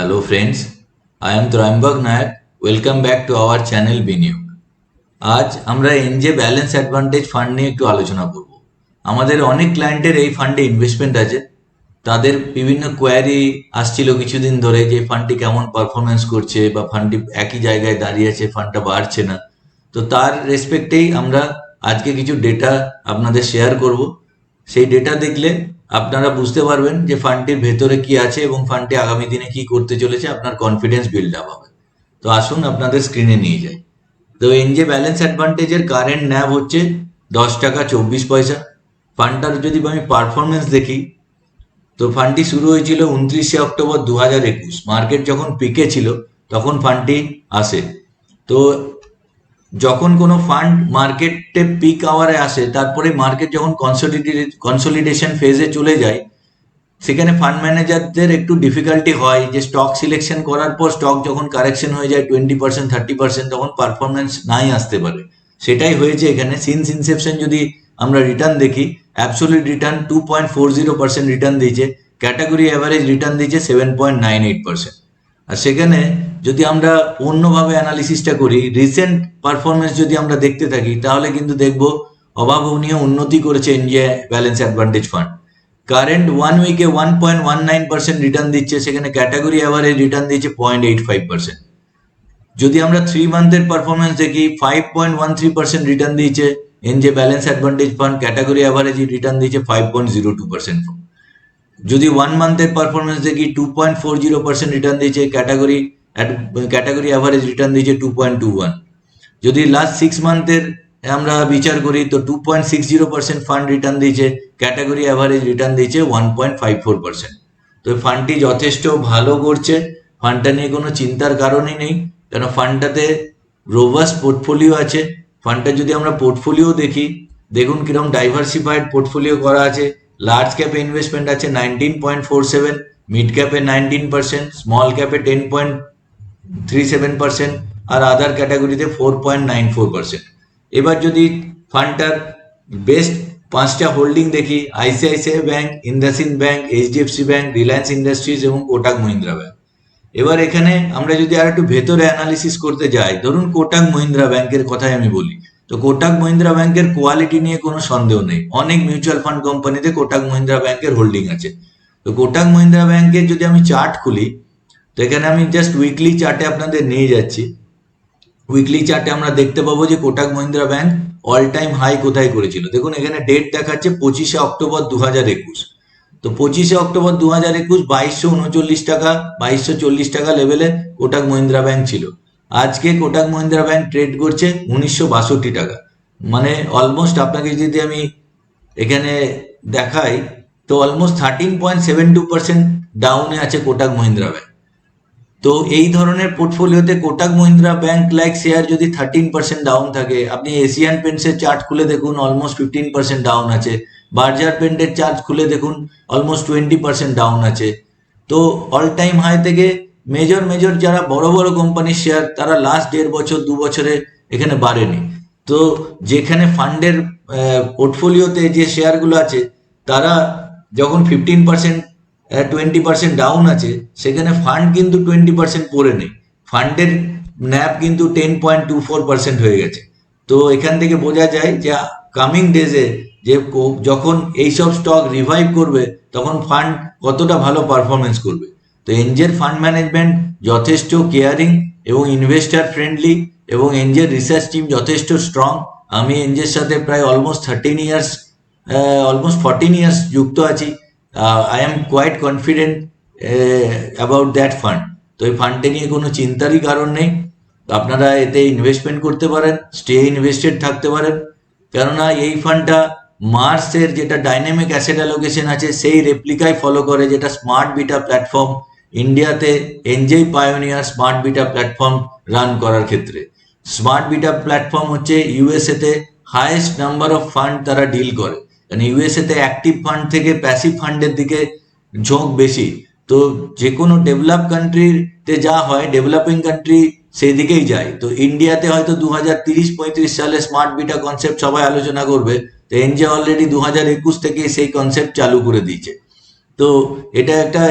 Hello friends, I am Troyambag Nayak. Welcome back to our channel বিনিয়োগ। আজ আমরা NJ balance advantage fund নিয়ে একটু আলোচনা করব। আমাদের অনেক ক্লায়েন্টের এই ফান্ডে ইনভেস্টমেন্ট আছে। তাদের বিভিন্ন কোয়ারি আসছিল কিছুদিন ধরে যে ফান্ডটি কেমন পারফরমেন্স করছে বা ফান্ডটি একই জায়গায় দাঁড়িয়ে আছে, ফান্ডটা বাড়ছে না। তো তার রেসপেক্টেই আমরা আজকে কিছু ডেটা আপনাদের শেয়ার করব। সেই ডেটা দেখলে আপনারা বুঝতে পারবেন যে ফান্ডটির ভেতরে কি আছে এবং ফান্ডটি আগামী দিনে কি করতে চলেছে, আপনার কনফিডেন্স বিল্ড আপ হবে। তো আসুন আপনাদের স্ক্রিনে নিয়ে যাই। তো এনজে ব্যালেন্স অ্যাডভান্টেজের কারেন্ট ন্যাভ হচ্ছে 10 টাকা 24 পয়সা। ফান্ডটার যদি আমি পারফরমেন্স দেখি, তো ফান্ডটি শুরু হয়েছিল 29 অক্টোবর 2021। মার্কেট যখন পিকে ছিল তখন ফান্ডটি আসে। তো যখন কোনো ফান্ড মার্কেটে পিক আওয়ারে আসে, তারপরে মার্কেট যখন কনসলিডেশন ফেজে চলে যায়, সেখানে ফান্ড ম্যানেজারদের একটু ডিফিকাল্টি হয় যে স্টক সিলেকশন করার পর স্টক যখন কারেকশন হয়ে যায় 20% 30%, তখন পারফরমেন্স নাই আসতে পারে। সেটাই হয়েছে এখানে। সিন্স ইনসেপশন যদি আমরা রিটার্ন দেখি, অ্যাবসোলিউট রিটার্ন 2.40% রিটার্ন দিয়েছে, ক্যাটাগরি অ্যাভারেজ রিটার্ন দিয়েছে 7.98%। আর সেখানে যদি আমরা অন্যভাবে অ্যানালিসিসটা করি, রিসেন্ট পারফরমেন্স যদি আমরা দেখতে থাকি, তাহলে কিন্তু দেখবো অভাবনীয় উন্নতি করেছে NJ balance advantage fund. Current 1 উইকে 1.19% রিটার্ন দিচ্ছে, সেখানে ক্যাটাগরি অ্যাভারেজ রিটার্ন দিচ্ছে 0.85%। যদি আমরা 3 মান্থের পারফরমেন্স দেখি, 5.13% রিটার্ন দিয়েছে NJ balance advantage fund, category average return দিচ্ছে 5.02%। যদি 1 মান্থের পারফরমেন্স দেখি, 2.40% রিটার্ন দিয়েছে, ক্যাটাগরি অ্যাভারেজ রিটার্ন দিয়েছে 2.21। যদি লাস্ট 6 মান্থের আমরা বিচার করি, তো 2.60% ফান্ড রিটার্ন দিয়েছে, ক্যাটাগরি অ্যাভারেজ রিটার্ন দিয়েছে 1.54%। তো ফান্ডটি যথেষ্ট ভালো করছে, ফান্ডটা নিয়ে কোনো চিন্তার কারণই নেই, কেন ফান্ডটাতে রোবাস্ট পোর্টফোলিও আছে। ফান্ডটা যদি আমরা পোর্টফোলিও দেখি, দেখুন কিরকম ডাইভার্সিফাইড পোর্টফোলিও করা আছে। লার্জ ক্যাপে ইনভেস্টমেন্ট আছে 19.47, মিড ক্যাপে 19%, স্মল ক্যাপে 10.37%, আর আদার ক্যাটাগরিতে 4.94%। এবার যদি ফান্ডটার বেস্ট 5টা হোল্ডিং দেখি, ICICI bank, IndusInd bank, HDFC bank, Reliance Industries এবং কোটাক মহিন্দ্রা ব্যাংক। এবার এখানে আমরা যদি আর একটু ভেতরে অ্যানালিসিস করতে যাই, ধরুন কোটাক মহিন্দ্রা ব্যাংকের কথাই আমি বলি, তো কোটাক মহিন্দ্রা ব্যাংকের কোয়ালিটি নিয়ে কোনো সন্দেহ নেই। অনেক মিউচুয়াল ফান্ড কোম্পানিতে কোটাক মহিন্দ্রা ব্যাংকের হোল্ডিং আছে। তো কোটাক মহিন্দ্রা ব্যাংকের যদি আমি চার্ট খুলি, তো এখানে আমি জাস্ট উইকলি চার্টে আপনাদের নিয়ে যাচ্ছি। উইকলি চার্টে আমরা দেখতে পাবো যে Kotak Mahindra bank all time high কোথায় করেছিল। দেখুন এখানে ডেট দেখাচ্ছে 25 অক্টোবর 2021। তো 25 অক্টোবর 2021 2239 টাকা 2240 টাকা লেভেলে কোটাক মহিন্দ্রা ব্যাংক ছিল। আজকে কোটাক মহিন্দ্রা ব্যাংক ট্রেড করছে 1962 টাকা। মানে অলমোস্ট আপনাকে যদি আমি এখানে দেখাই, তো অলমোস্ট 13.72% ডাউনে আছে কোটাক মহিন্দ্রা ব্যাংক। তো এই ধরনের পোর্টফোলিওতে Kotak Mahindra bank like share যদি 13% ডাউন থাকে, আপনি এশিয়ান পেন্টসের চার্ট খুলে দেখুন, অলমোস্ট 15% ডাউন আছে। বার্জার পেন্টের চার্ট খুলে দেখুন, অলমোস্ট 20% ডাউন আছে। তো অল টাইম হাই থেকে মেজর যারা বড় বড় কোম্পানির শেয়ার, তারা লাস্ট 1.5 বছর 2 বছরে এখানে বাড়েনি। তো যেখানে ফান্ডের পোর্টফোলিওতে যে শেয়ারগুলো আছে, তারা যখন 15% 20% ডাউন আছে, সেখানে ফান্ড কিন্তু 20% পড়ে নেই। ফান্ডের ন্যাপ কিন্তু 10.24% হয়ে গেছে। তো এখান থেকে বোঝা যায় যে কামিং ডেজে যে যখন এইসব স্টক রিভাইভ করবে, তখন ফান্ড কতটা ভালো পারফরমেন্স করবে। তো এনজের ফান্ড ম্যানেজমেন্ট যথেষ্ট কেয়ারিং এবং ইনভেস্টার ফ্রেন্ডলি, এবং এনজের রিসার্চ টিম যথেষ্ট স্ট্রং। আমি এনজের সাথে প্রায় অলমোস্ট 14 ইয়ার্স যুক্ত আছি। I am quite confident about that fund. তো এই ফান্ডে নিয়ে কোনো চিন্তারই কারণ নেই। আপনারা এতে ইনভেস্টমেন্ট করতে পারেন, স্টে ইনভেস্টেড থাকতে পারেন, কেননা এই ফান্ডটা মার্সের যেটা ডাইনামিক অ্যাসেট অ্যালোকেশন আছে, সেই রেপ্লিকাই ফলো করে, যেটা স্মার্ট বিটা প্ল্যাটফর্ম। ইন্ডিয়াতে এনজেই pioneer smart beta platform run করার ক্ষেত্রে। স্মার্ট বিটা প্ল্যাটফর্ম হচ্ছে ইউএসএতে হাইয়েস্ট নাম্বার অফ ফান্ড তারা ডিল করে, কারণ ইউএসএতে অ্যাক্টিভ ফান্ড থেকে প্যাসিভ ফান্ডের দিকে ঝোঁক বেশি। তো যে কোনো ডেভেলপ কান্ট্রিতে যা হয়, ডেভেলপিং কান্ট্রি সেই দিকেই যায়। তো ইন্ডিয়াতে হয়তো 2030-35 সালে স্মার্ট বিটা কনসেপ্ট সবাই আলোচনা করবে, তো এনজে অলরেডি 2021 থেকে সেই কনসেপ্ট চালু করে দিয়েছে। তো এটা একটা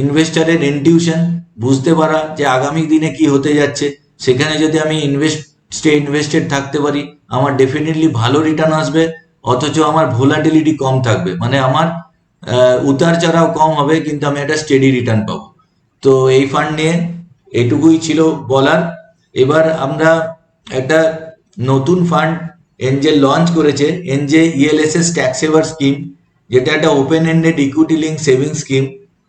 ইনভেস্টারের ইনটিউশন, বুঝতে পারা যে আগামী দিনে কি হতে যাচ্ছে। সেখানে যদি আমি ইনভেস্টেড থাকতে পারি, আমার ডেফিনেটলি ভালো রিটার্ন আসবে, অথচ আমার ভোলাটিলিটি কম থাকবে, মানে আমার উতার চড়াও কম হবে, কিন্তু আমি একটা স্টেডি রিটার্ন পাবো। তো এই ফান্ড নিয়ে এটুকুই ছিল বলার। এবার আমরা একটা নতুন ফান্ড এনজে লঞ্চ করেছে, এনজে ইএলএসএস ট্যাক্স সেভার স্কিম, যেটা একটা open ended equity link saving scheme.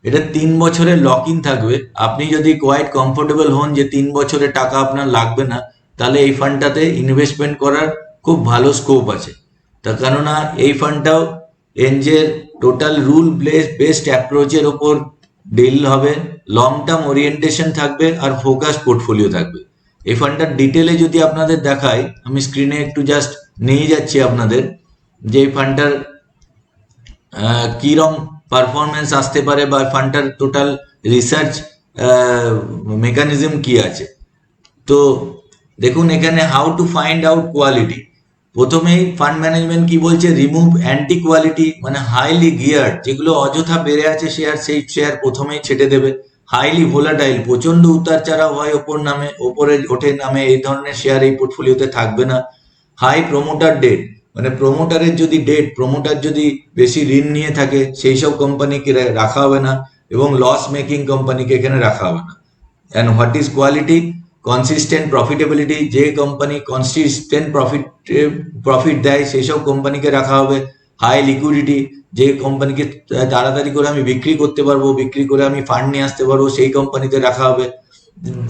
এটা 3 বছরের লক ইন থাকবে। আপনি যদি কোয়াইট কমফোর্টেবল হন যে 3 বছরে টাকা আপনার লাগবে না, তাহলে এই ফান্ডটাতে ইনভেস্টমেন্ট করার খুব ভালো স্কোপ আছে। তার কেননা এই ফান্ডটাও এনজের টোটাল রুল বেসড অ্যাপ্রোচের ওপর ডিল হবে, লং টার্ম ওরিয়েন্টেশন থাকবে, আর ফোকাস পোর্টফোলিও থাকবে। এই ফান্ডটার ডিটেলে যদি আপনাদের দেখাই, আমি স্ক্রিনে একটু জাস্ট নিয়ে যাচ্ছি আপনাদের, যে এই ফান্ডটার কিরম পারফরমেন্স আসতে পারে বা ফান্ডটার টোটাল রিসার্চ মেকানিজম কি আছে। তো দেখুন এখানে how to find out quality. প্রথমেই ফান্ড ম্যানেজমেন্ট কি বলছে, রিমুভ অ্যান্টি কোয়ালিটি, মানে হাইলি গিয়ার্ড, যেগুলো অযথা বেড়ে আছে শেয়ার, সেই শেয়ার প্রথমেই ছেটে দেবে। হাইলি ভোলাটাইল, প্রচন্ড উতার চড়াও হয়, ওপরে ওঠে নামে, এই ধরনের শেয়ার এই পোর্টফোলিওতে থাকবে না। হাই প্রমোটার ডেট, মানে প্রমোটার যদি বেশি ঋণ নিয়ে থাকে, সেই সব কোম্পানিকে রাখা হবে না, এবং লস মেকিং কোম্পানিকে এখানে রাখা হবে না। And what is quality? Consistent profitability, যে কোম্পানি কনসিস্টেন্ট প্রফিট দেয় সেই সব কোম্পানিকে রাখা হবে। হাই লিকুইডিটি, যে কোম্পানিকে তাড়াতাড়ি করে আমি বিক্রি করতে পারবো, বিক্রি করে আমি ফান্ড নিয়ে আসতে পারবো, সেই কোম্পানিতে রাখা হবে।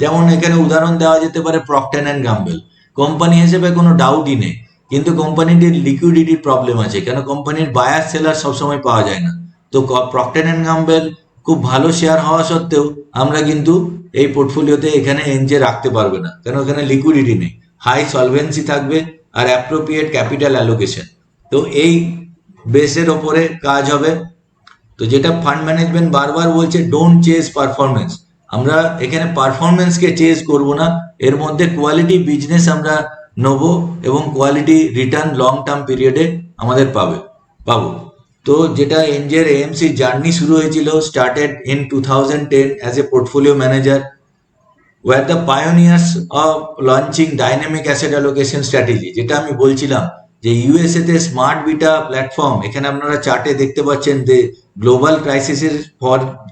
যেমন এখানে উদাহরণ দেওয়া যেতে পারে প্রক্টর অ্যান্ড গ্যাম্বেল। কোম্পানি হিসেবে কোনো ডাউটই নেই, কিন্তু কোম্পানিটির লিকুইডিটির প্রবলেম আছে, কেন কোম্পানির বায়ার সেলার সবসময় পাওয়া যায় না। তো প্রক্টর অ্যান্ড গ্যাম্বেল খুব ভালো শেয়ার হওয়া সত্ত্বেও আমরা কিন্তু এই পোর্টফোলিওতে এখানে এনজে রাখতে পারবে না, কেন এখানে লিকুইডিটি নেই। হাই সলভেন্সি থাকবে আর অ্যাপ্রোপ্রিয়েট ক্যাপিটাল অ্যালোকেশন। তো এই বেসের ওপরে কাজ হবে। তো যেটা ফান্ড ম্যানেজমেন্ট বারবার বলছে, ডোন্ট চেজ পারফরমেন্স। আমরা এখানে পারফরমেন্সকে চেজ করব না, এর মধ্যে কোয়ালিটি বিজনেস আমরা নেবো, এবং কোয়ালিটি রিটার্ন লং টার্ম পিরিয়ডে আমাদের পাবো। তো যেটা এনজের এএমসি জার্নি শুরু হয়েছিল, started in 2010 as a portfolio manager, were the pioneers of launching dynamic asset allocation strategy. যেটা আমি বলছিলাম যে ইউএসএ তে স্মার্ট বিটা প্ল্যাটফর্ম, এখানে আপনারা চার্টে দেখতে পাচ্ছেন যে গ্লোবাল ক্রাইসিসের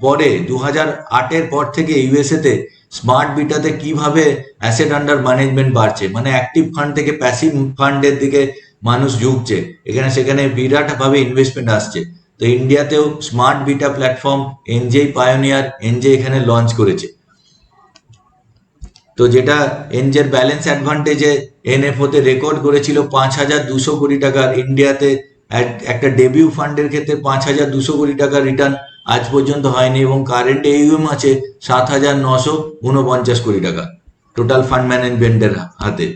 পরে 2008-এর পর থেকে ইউএসএ তে স্মার্ট বিটাতে কিভাবে অ্যাসেট আন্ডার ম্যানেজমেন্ট বাড়ছে, মানে অ্যাক্টিভ ফান্ড থেকে প্যাসিভ ফান্ডের দিকে মানুষ ঝুঁকছে, এখানে সেখানে বিরাট ভাবে ইনভেস্টমেন্ট আসছে। তো ইন্ডিয়াতেও স্মার্ট বিটা প্ল্যাটফর্ম এনজেই পায়োনিয়ার, এনজে এখানে লঞ্চ করেছে। তো যেটা এনজের ব্যালেন্স অ্যাডভান্টেজে এনএফওতে রেকর্ড করেছিল 5,200 কোটি টাকার, ইন্ডিয়াতে একটা ডেবিউ ফান্ডের ক্ষেত্রে 5,200 কোটি টাকার রিটার্ন আজ পর্যন্ত হয়নি, এবং কারেন্ট এইউএম আছে 7,949 কোটি টাকা টোটাল ফান্ড ম্যানেজমেন্টের হাতে।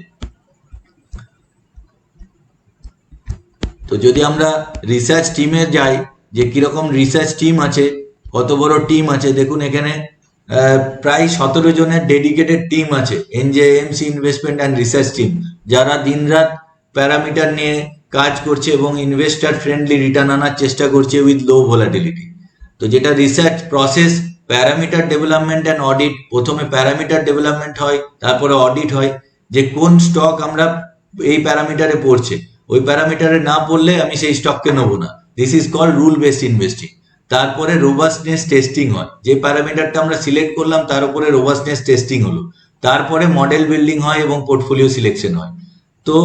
তো যদি আমরা রিসার্চ টিমে যাই, যে কিরকম রিসার্চ টিম আছে, কত বড় টিম আছে, দেখুন এখানে প্রায় 17 জনের ডেডিকেটেড টিম আছে NJ AMC investment and research team, যারা দিনরাত প্যারামিটার নিয়ে কাজ করছে এবং ইনভেস্টার ফ্রেন্ডলি রিটার্ন আনার চেষ্টা করছে উইথ লো ভোলাটিলিটি। তো যেটা research process, parameter development and audit, প্রথমে প্যারামিটার ডেভেলপমেন্ট হয়, তারপরে অডিট হয়, যে কোন স্টক আমরা এই প্যারামিটারে পড়ছে, ওই প্যারামিটারে না পড়লে আমি সেই স্টককে নেবো না। This is called rule based investing. তারপরে রোবাস্টনেস টেস্টিং হয়, যে প্যারামিটারটা আমরা সিলেক্ট করলাম তার উপরে রোবাস্টনেস টেস্টিং হলো, তারপরে মডেল বিল্ডিং হয় এবং পোর্টফোলিও সিলেকশন হয়। তো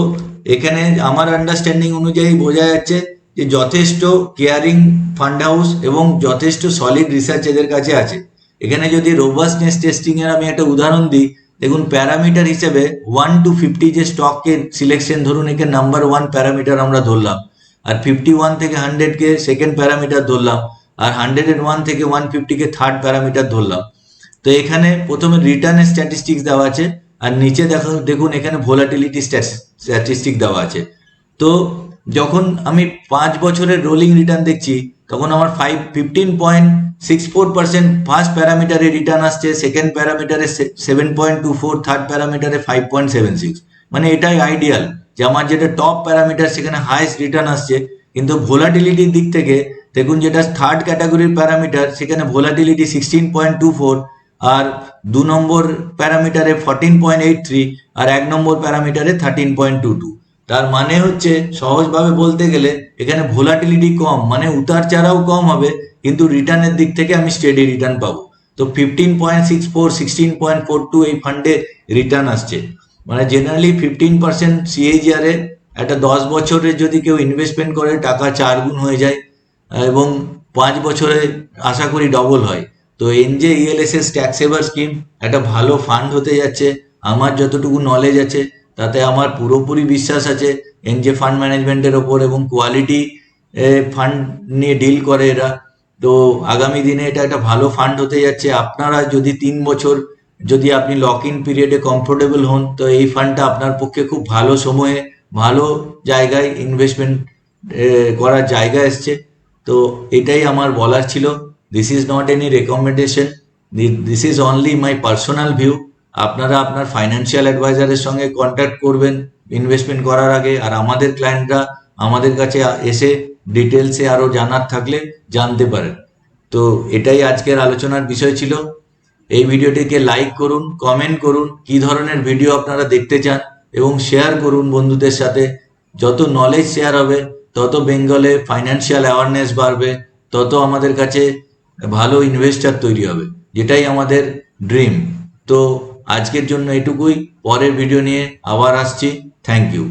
এখানে আমার আন্ডারস্ট্যান্ডিং অনুযায়ী বোঝা যাচ্ছে যে যথেষ্ট কেয়ারিং ফান্ড হাউস এবং যথেষ্ট সলিড রিসার্চ এদের কাছে আছে। এখানে যদি রোবাস্টনেস টেস্টিং এর আমি একটা উদাহরণ দিই, দেখুন প্যারামিটার হিসেবে 1 to 50 যে স্টকের সিলেকশন, ধরুন একে নাম্বার 1 প্যারামিটার আমরা ধরলাম, আর 51 থেকে 100 কে সেকেন্ড প্যারামিটার ধরলাম, আর 101 থেকে 150 কে থার্ড প্যারামিটার ধরলাম। তো এখানে প্রথমে রিটার্নের স্ট্যাটিস্টিক্স দেওয়া আছে, আর নিচে দেখুন এখানে ভোলাটিলিটি স্ট্যাটিস্টিক দেওয়া আছে। তো যখন আমি 5 বছরের রোলিং রিটার্ন দেখছি, তখন আমার 15.64% ফার্স্ট প্যারামিটারে রিটার্ন আসছে, সেকেন্ড প্যারামিটারে 7.24, থার্ড প্যারামিটারে 5.76। মানে এটাই আইডিয়াল, যে আমার যেটা টপ প্যারামিটার সেখানে হাইয়েস্ট রিটার্ন আসছে, কিন্তু ভোলাটিলিটির দিক থেকে দেখুন যেটা থার্ড ক্যাটাগরির প্যারামিটার সেখানে ভোলাটিলিটি 16.24, আর 2 নম্বর প্যারামিটারে 14.83, আর 1 নম্বর প্যারামিটারে 13.22। তার মানে হচ্ছে সহজভাবে বলতে গেলে এখানে ভোলাটিলিটি কম, মানে উতার চড়াও কম হবে, কিন্তু রিটার্নের দিক থেকে আমি স্টেডি রিটার্ন পাবো। তো 15.64, 16.42 এই ফান্ডে রিটার্ন আসছে, মানে জেনারেলি 15% CAGR এ একটা 10 বছরে যদি কেউ ইনভেস্টমেন্ট করে টাকা 4 গুণ হয়ে যায়, এবং 5 বছরে আশা করি ডবল হয়। তো এনজে ইএলএসএস ট্যাক্স সেভার স্কিম একটা ভালো ফান্ড হতে যাচ্ছে। আমার যতটুকু নলেজ আছে তাতে আমার পুরোপুরি বিশ্বাস আছে এনজে ফান্ড ম্যানেজমেন্টের ওপর, এবং কোয়ালিটি ফান্ড নিয়ে ডিল করে এরা। তো আগামী দিনে এটা একটা ভালো ফান্ড হতে যাচ্ছে। আপনারা যদি 3 বছর যদি আপনি লক ইন পিরিয়ডে কমফোর্টেবল হন, তো এই ফান্ডটা আপনার পক্ষে খুব ভালো সময়ে ভালো জায়গায় ইনভেস্টমেন্ট করার জায়গা এসছে। তো এটাই আমার বলার ছিল। This is not any recommendation, this is only my personal view. আপনারা আপনার ফাইন্যান্সিয়াল অ্যাডভাইজারের সঙ্গে কন্ট্যাক্ট করবেন ইনভেস্টমেন্ট করার আগে, আর আমাদের ক্লায়েন্টরা আমাদের কাছে এসে ডিটেলসে আরও জানার থাকলে জানতে পারেন। তো এটাই আজকের আলোচনার বিষয় ছিল। এই ভিডিওটিকে লাইক করুন, কমেন্ট করুন কি ধরনের ভিডিও আপনারা দেখতে চান, এবং শেয়ার করুন বন্ধুদের সাথে। যত নলেজ শেয়ার হবে তত বেঙ্গলে ফাইন্যান্সিয়াল অ্যাওয়ারনেস বাড়বে, তত আমাদের কাছে ভালো ইনভেস্টার তৈরি হবে, যেটাই আমাদের ড্রিম। তো আজকের জন্য এটুকুই, পরের ভিডিও নিয়ে আবার আসছি। Thank you.